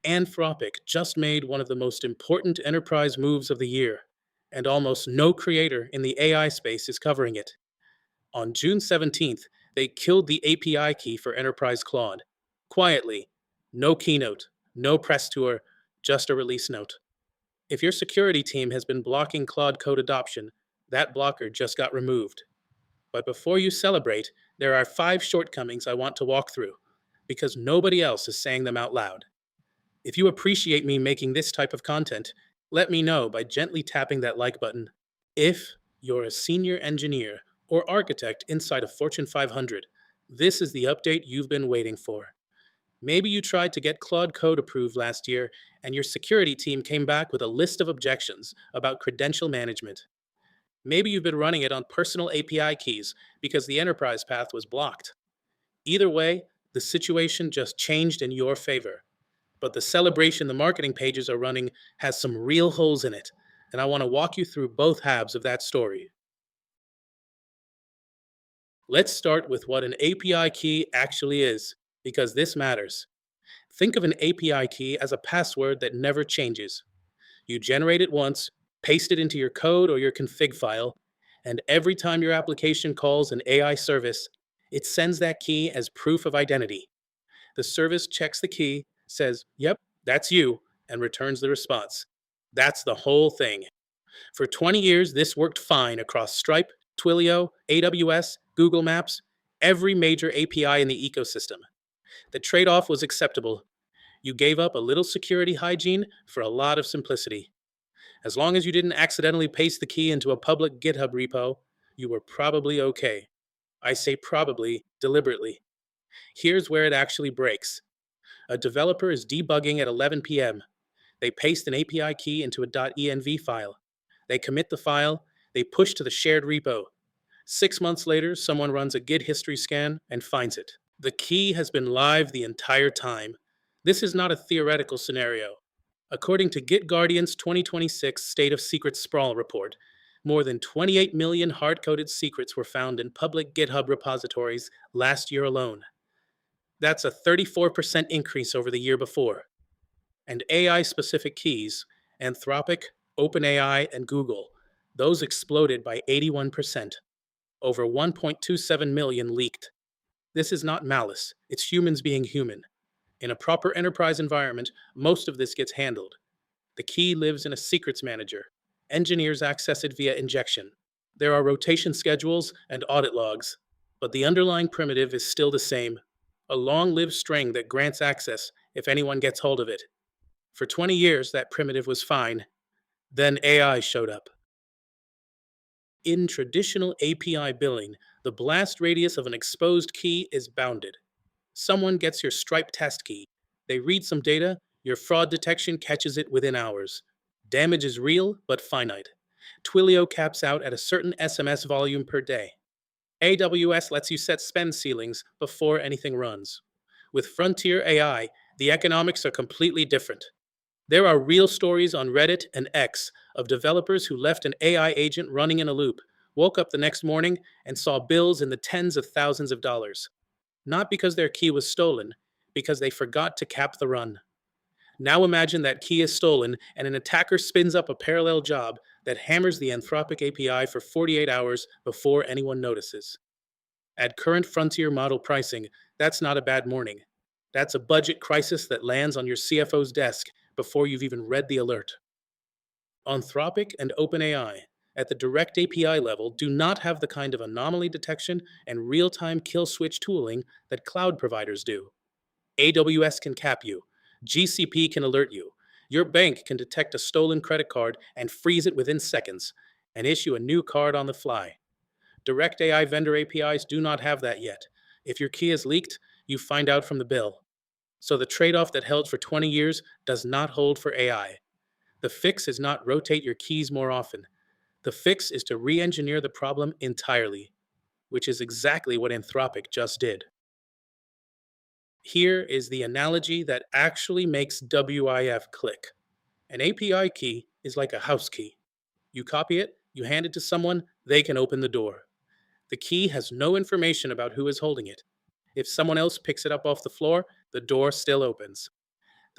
Anthropic just made one of the most important enterprise moves of the year, and almost no creator in the AI space is covering it. On June 17th, they killed the API key for Enterprise Claude. Quietly, no keynote, no press tour, just a release note. If your security team has been blocking Claude Code adoption, that blocker just got removed. But before you celebrate, there are 5 shortcomings I want to walk through, because nobody else is saying them out loud. If you appreciate me making this type of content, let me know by gently tapping that like button. If you're a senior engineer or architect inside a Fortune 500, this is the update you've been waiting for. Maybe you tried to get Claude Code approved last year, and your security team came back with a list of objections about credential management. Maybe you've been running it on personal API keys because the enterprise path was blocked. Either way, the situation just changed in your favor. But the celebration the marketing pages are running has some real holes in it, and I want to walk you through both halves of that story. Let's start with what an API key actually is, because this matters. Think of an API key as a password that never changes. You generate it once, paste it into your code or your config file, and every time your application calls an AI service, it sends that key as proof of identity. The service checks the key, says, "Yep, that's you," and returns the response. That's the whole thing. For 20 years, this worked fine across Stripe, Twilio, AWS, Google Maps, every major API in the ecosystem. The trade off was acceptable. You gave up a little security hygiene for a lot of simplicity. As long as you didn't accidentally paste the key into a public GitHub repo, you were probably okay. I say probably deliberately. Here's where it actually breaks. A developer is debugging at 11 p.m. They paste an API key into a .env file. They commit the file, they push to the shared repo. 6 months later, someone runs a Git history scan and finds it. The key has been live the entire time. This is not a theoretical scenario. According to GitGuardian's 2026 State of Secrets Sprawl report, more than 28 million hard-coded secrets were found in public GitHub repositories last year alone. That's a 34% increase over the year before. And AI-specific keys, Anthropic, OpenAI, and Google, those exploded by 81%. Over 1.27 million leaked. This is not malice, it's humans being human. In a proper enterprise environment, most of this gets handled. The key lives in a secrets manager. Engineers access it via injection. There are rotation schedules and audit logs, but the underlying primitive is still the same, a long-lived string that grants access if anyone gets hold of it. For 20 years, that primitive was fine. Then AI showed up. In traditional API billing, the blast radius of an exposed key is bounded. Someone gets your Stripe test key. They read some data, your fraud detection catches it within hours. Damage is real, but finite. Twilio caps out at a certain SMS volume per day. AWS lets you set spend ceilings before anything runs. With Frontier AI, the economics are completely different. There are real stories on Reddit and X of developers who left an AI agent running in a loop, woke up the next morning, and saw bills in the tens of thousands of dollars. Not because their key was stolen, because they forgot to cap the run. Now imagine that key is stolen and an attacker spins up a parallel job that hammers the Anthropic API for 48 hours before anyone notices. At current frontier model pricing, that's not a bad morning. That's a budget crisis that lands on your CFO's desk before you've even read the alert. Anthropic and OpenAI, at the direct API level, do not have the kind of anomaly detection and real-time kill switch tooling that cloud providers do. AWS can cap you. GCP can alert you. Your bank can detect a stolen credit card and freeze it within seconds and issue a new card on the fly. Direct AI vendor APIs do not have that yet. If your key is leaked, you find out from the bill. So the trade-off that held for 20 years does not hold for AI. The fix is not rotate your keys more often. The fix is to re-engineer the problem entirely, which is exactly what Anthropic just did. Here is the analogy that actually makes WIF click. An API key is like a house key. You copy it, you hand it to someone, they can open the door. The key has no information about who is holding it. If someone else picks it up off the floor, the door still opens.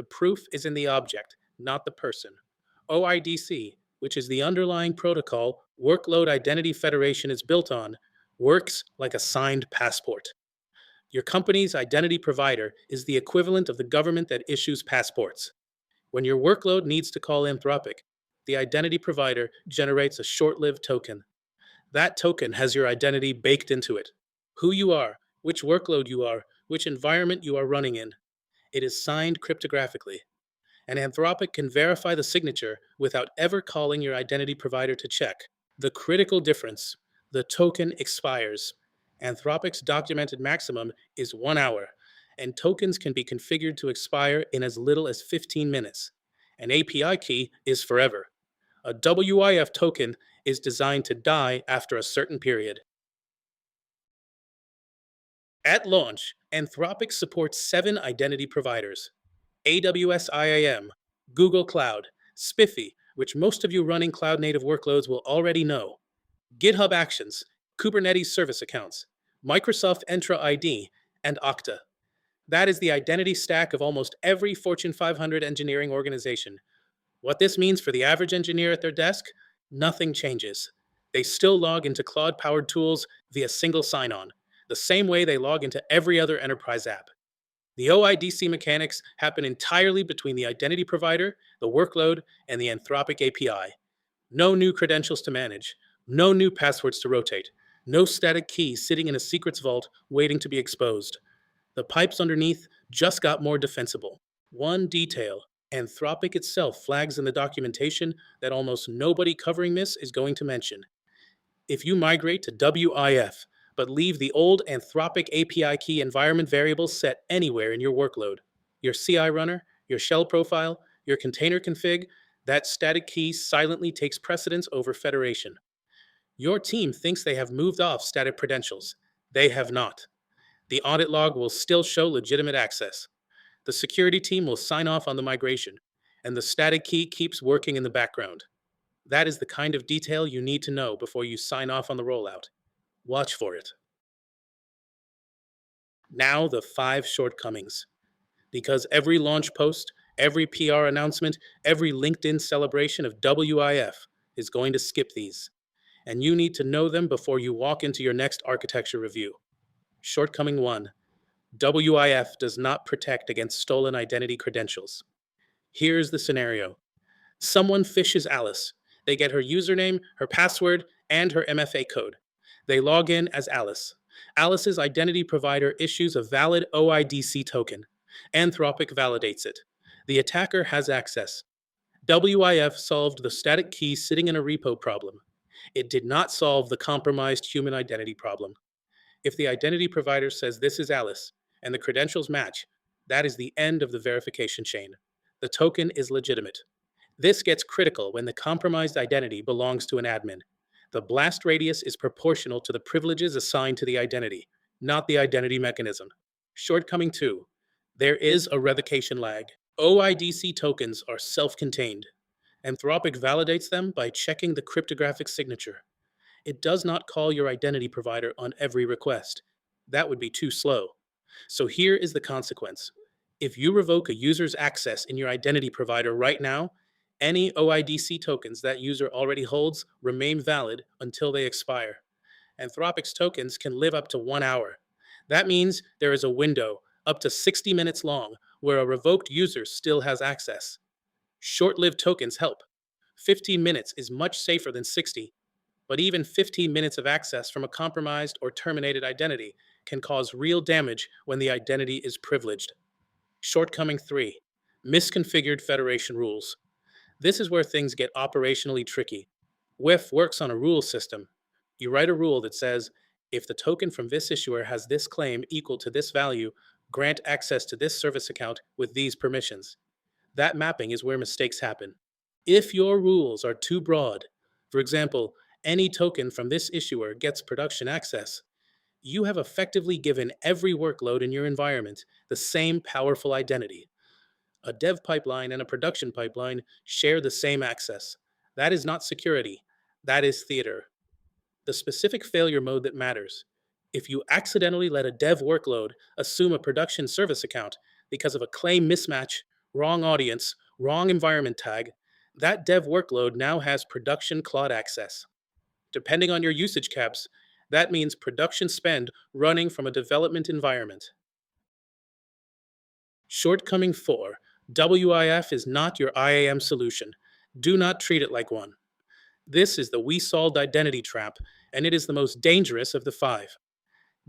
The proof is in the object, not the person. OIDC, which is the underlying protocol Workload Identity Federation is built on, works like a signed passport. Your company's identity provider is the equivalent of the government that issues passports. When your workload needs to call Anthropic, the identity provider generates a short lived token. That token has your identity baked into it: who you are, which workload you are, which environment you are running in. It is signed cryptographically, and Anthropic can verify the signature without ever calling your identity provider to check. The critical difference: the token expires. Anthropic's documented maximum is 1 hour, and tokens can be configured to expire in as little as 15 minutes. An API key is forever. A WIF token is designed to die after a certain period. At launch, Anthropic supports 7 identity providers: AWS IAM, Google Cloud, Spiffy, which most of you running cloud native workloads will already know, GitHub Actions, Kubernetes service accounts, Microsoft Entra ID, and Okta. That is the identity stack of almost every Fortune 500 engineering organization. What this means for the average engineer at their desk? Nothing changes. They still log into Claude-powered tools via single sign-on, the same way they log into every other enterprise app. The OIDC mechanics happen entirely between the identity provider, the workload, and the Anthropic API. No new credentials to manage, no new passwords to rotate, no static keys sitting in a secrets vault waiting to be exposed. The pipes underneath just got more defensible. One detail: Anthropic itself flags in the documentation that almost nobody covering this is going to mention. If you migrate to WIF, but leave the old Anthropic API key environment variables set anywhere in your workload, your CI runner, your shell profile, your container config, that static key silently takes precedence over federation. Your team thinks they have moved off static credentials. They have not. The audit log will still show legitimate access. The security team will sign off on the migration, and the static key keeps working in the background. That is the kind of detail you need to know before you sign off on the rollout. Watch for it. Now, the 5 shortcomings. Because every launch post, every PR announcement, every LinkedIn celebration of WIF is going to skip these, and you need to know them before you walk into your next architecture review. Shortcoming 1: WIF does not protect against stolen identity credentials. Here's the scenario. Someone phishes Alice. They get her username, her password, and her MFA code. They log in as Alice. Alice's identity provider issues a valid OIDC token. Anthropic validates it. The attacker has access. WIF solved the static key sitting in a repo problem. It did not solve the compromised human identity problem. If the identity provider says this is Alice, and the credentials match, that is the end of the verification chain. The token is legitimate. This gets critical when the compromised identity belongs to an admin. The blast radius is proportional to the privileges assigned to the identity, not the identity mechanism. Shortcoming 2: there is a revocation lag. OIDC tokens are self-contained. Anthropic validates them by checking the cryptographic signature. It does not call your identity provider on every request. That would be too slow. So here is the consequence. If you revoke a user's access in your identity provider right now, any OIDC tokens that user already holds remain valid until they expire. Anthropic's tokens can live up to 1 hour. That means there is a window up to 60 minutes long where a revoked user still has access. Short-lived tokens help. 15 minutes is much safer than 60, but even 15 minutes of access from a compromised or terminated identity can cause real damage when the identity is privileged. Shortcoming 3: misconfigured federation rules. This is where things get operationally tricky. WIF works on a rule system. You write a rule that says, if the token from this issuer has this claim equal to this value, grant access to this service account with these permissions. That mapping is where mistakes happen. If your rules are too broad, for example, any token from this issuer gets production access, you have effectively given every workload in your environment the same powerful identity. A dev pipeline and a production pipeline share the same access. That is not security. That is theater. The specific failure mode that matters. If you accidentally let a dev workload assume a production service account because of a claim mismatch, wrong audience, wrong environment tag, that dev workload now has production Claude access. Depending on your usage caps, that means production spend running from a development environment. Shortcoming 4: WIF is not your IAM solution. Do not treat it like one. This is the we solved identity trap, and it is the most dangerous of the five.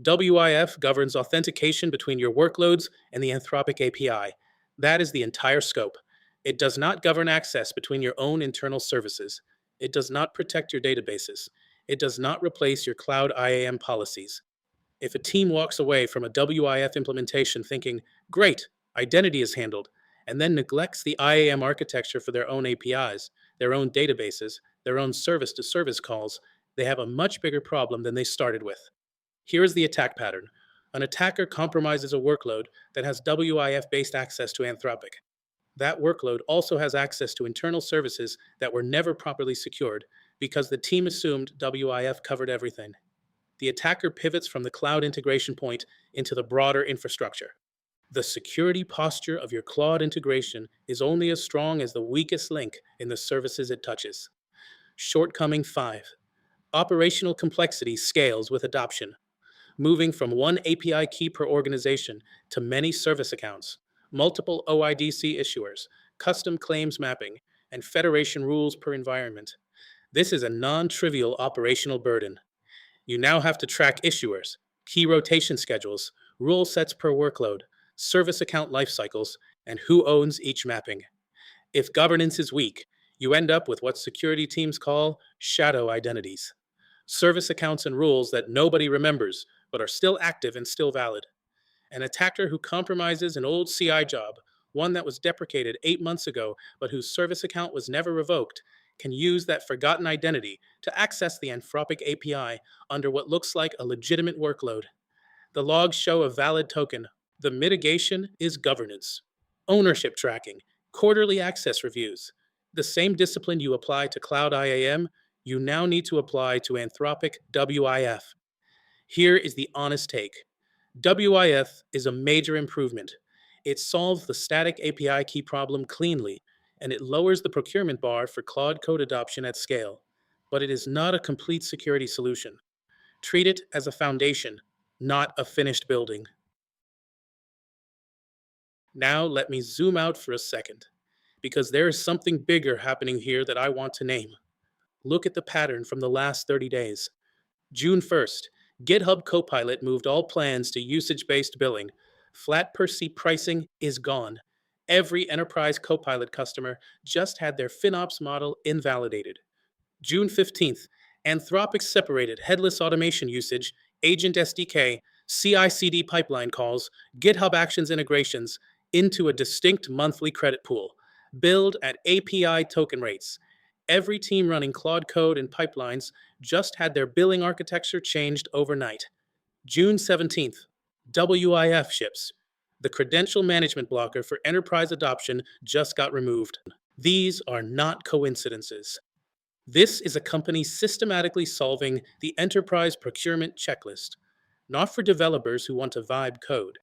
WIF governs authentication between your workloads and the Anthropic API. That is the entire scope. It does not govern access between your own internal services. It does not protect your databases. It does not replace your cloud IAM policies. If a team walks away from a WIF implementation thinking, great, identity is handled, and then neglects the IAM architecture for their own APIs, their own databases, their own service to service calls, they have a much bigger problem than they started with. Here is the attack pattern. An attacker compromises a workload that has WIF-based access to Anthropic. That workload also has access to internal services that were never properly secured because the team assumed WIF covered everything. The attacker pivots from the cloud integration point into the broader infrastructure. The security posture of your Claude integration is only as strong as the weakest link in the services it touches. Shortcoming 5: operational complexity scales with adoption. Moving from one API key per organization to many service accounts, multiple OIDC issuers, custom claims mapping, and federation rules per environment. This is a non trivial operational burden. You now have to track issuers, key rotation schedules, rule sets per workload, service account lifecycles, and who owns each mapping. If governance is weak, you end up with what security teams call shadow identities: service accounts and rules that nobody remembers but are still active and still valid. An attacker who compromises an old CI job, one that was deprecated 8 months ago but whose service account was never revoked, can use that forgotten identity to access the Anthropic API under what looks like a legitimate workload. The logs show a valid token. The mitigation is governance, ownership tracking, quarterly access reviews. The same discipline you apply to Cloud IAM, you now need to apply to Anthropic WIF. Here is the honest take. WIF is a major improvement. It solves the static API key problem cleanly, and it lowers the procurement bar for Claude Code adoption at scale. But it is not a complete security solution. Treat it as a foundation, not a finished building. Now let me zoom out for a second, because there is something bigger happening here that I want to name. Look at the pattern from the last 30 days. June 1st, GitHub Copilot moved all plans to usage-based billing. Flat per seat pricing is gone. Every enterprise Copilot customer just had their FinOps model invalidated. June 15th, Anthropic separated headless automation usage, Agent SDK, CI/CD pipeline calls, GitHub Actions integrations into a distinct monthly credit pool, billed at API token rates. Every team running Claude Code and pipelines just had their billing architecture changed overnight. June 17th, WIF ships. The credential management blocker for enterprise adoption just got removed. These are not coincidences. This is a company systematically solving the enterprise procurement checklist, not for developers who want to vibe code,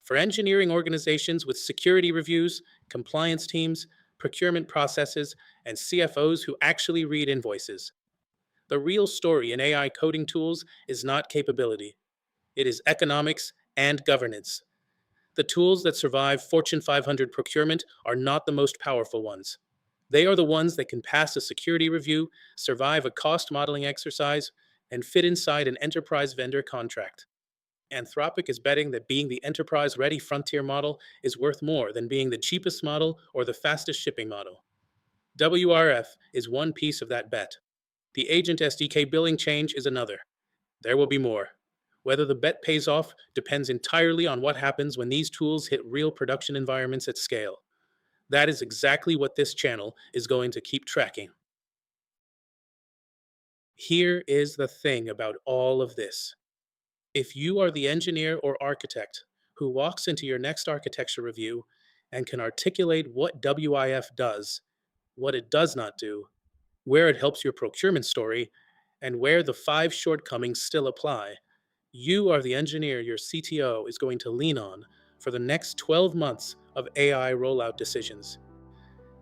for engineering organizations with security reviews, compliance teams, procurement processes, and CFOs who actually read invoices. The real story in AI coding tools is not capability, it is economics and governance. The tools that survive Fortune 500 procurement are not the most powerful ones. They are the ones that can pass a security review, survive a cost modeling exercise, and fit inside an enterprise vendor contract. Anthropic is betting that being the enterprise ready frontier model is worth more than being the cheapest model or the fastest shipping model. WRF is one piece of that bet. The Agent SDK billing change is another. There will be more. Whether the bet pays off depends entirely on what happens when these tools hit real production environments at scale. That is exactly what this channel is going to keep tracking. Here is the thing about all of this. If you are the engineer or architect who walks into your next architecture review and can articulate what WIF does, what it does not do, where it helps your procurement story, and where the 5 shortcomings still apply, you are the engineer your CTO is going to lean on for the next 12 months of AI rollout decisions.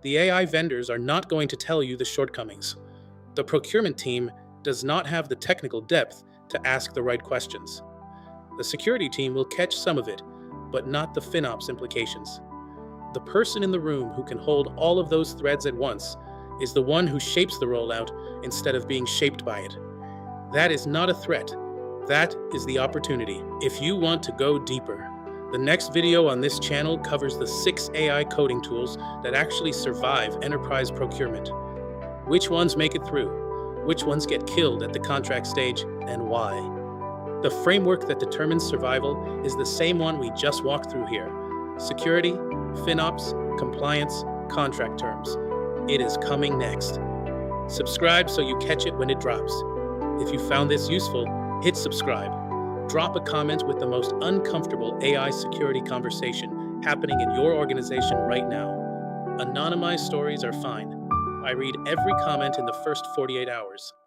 The AI vendors are not going to tell you the shortcomings. The procurement team does not have the technical depth to ask the right questions. The security team will catch some of it, but not the FinOps implications. The person in the room who can hold all of those threads at once is the one who shapes the rollout instead of being shaped by it. That is not a threat. That is the opportunity. If you want to go deeper, the next video on this channel covers the 6 AI coding tools that actually survive enterprise procurement. Which ones make it through? Which ones get killed at the contract stage, and why? The framework that determines survival is the same one we just walked through here. Security, FinOps, compliance, contract terms. It is coming next. Subscribe so you catch it when it drops. If you found this useful, hit subscribe. Drop a comment with the most uncomfortable AI security conversation happening in your organization right now. Anonymized stories are fine. I read every comment in the first 48 hours.